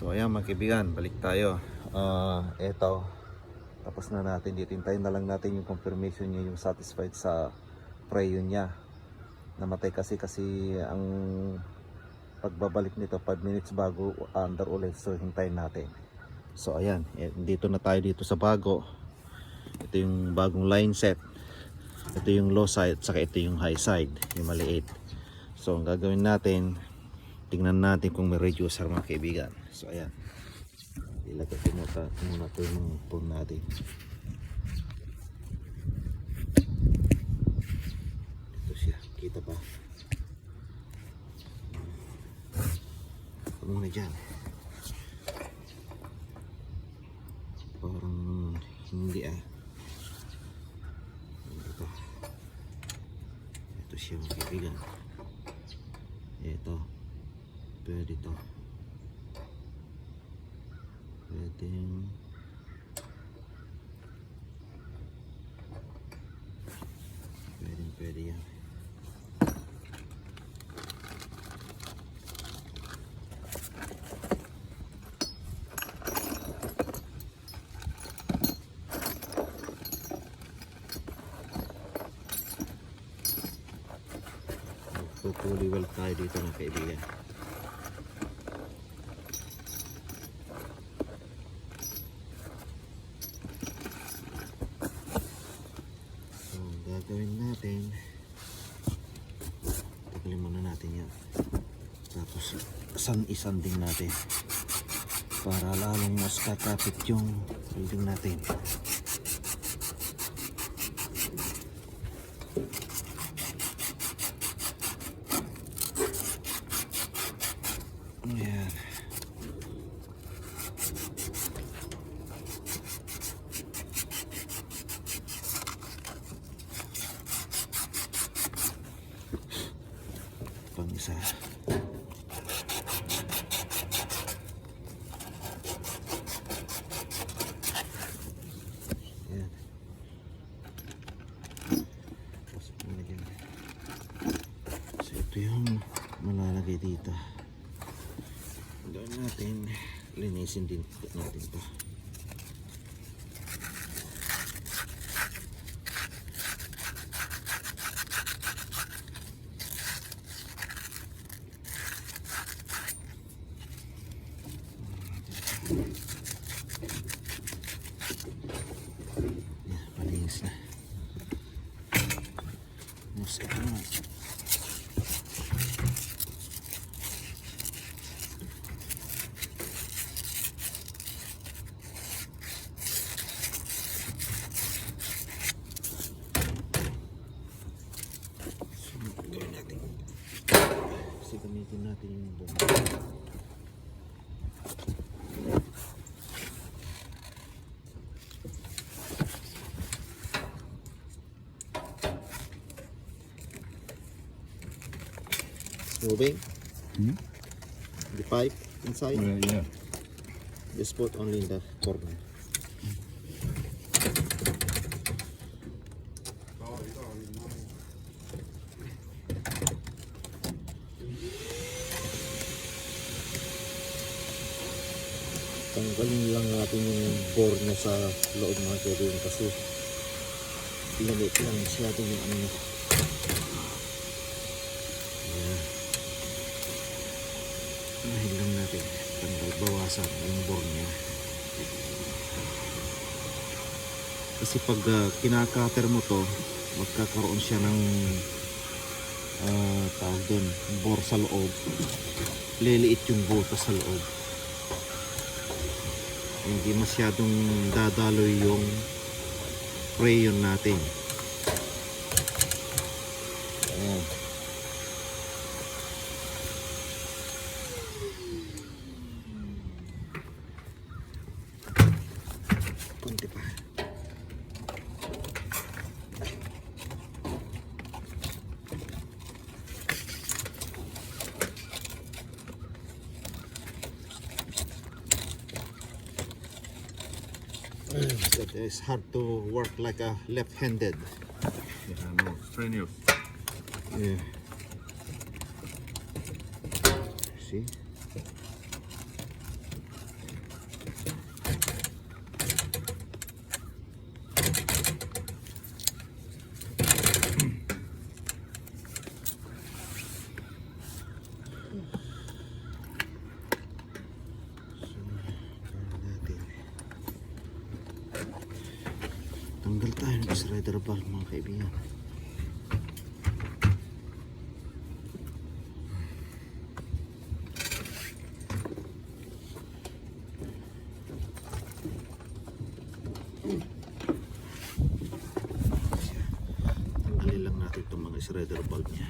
So ayan mga kaibigan, balik tayo. Eto, tapos na natin dito. Hintayin na lang natin yung confirmation niya, yung satisfied sa prayer niya. Namatay kasi ang pagbabalik nito 5 minutes bago under ulit. So hintayin natin. So ayan, dito na tayo dito sa bago. Ito yung bagong line set. Ito yung low side, saka ito yung high side, yung maliit. So ang gagawin natin, tingnan natin kung may reducer mga kaibigan. So ayan, ilagay ko muna ito yung phone natin. Ito siya, kita pa. Ito muna dyan. Parang hindi ito siya mga kaibigan. Ito, pwede ito. Pwede yan. Fully well tayo dito mga kaibigan. So gagawin natin, tagalin muna natin yan, tapos isanding natin para lalong mas kakapit yung building natin. Ayan. Pang isa. Ayan. Pasok muna dyan. So ito yung malalagay dito. Gawin natin, linisin din natin ito. Yan, malinis na. Mas ito na. Gamitin natin yung bomba. Moving the pipe inside. Yeah. Just put only in the corner. Tanggalin lang natin yung bore na sa loob mga kaibigan kasi limit lang masyado yung ano. Ayan. Mahil lang natin. Bawasan yung bore niya. Kasi pag kinakater mo to, magkakaroon siya ng tawag doon, bore sa loob. Liliit yung butas sa loob. Hindi masyadong dadaloy yung rayon natin. Ayan. Kunti pa. It's hard to work like a left-handed. Yeah, no, train you. Yeah. See? Tanggal tayo ng shredder valve mga kaibigan. Tanggalin lang natin itong mga shredder valve niya.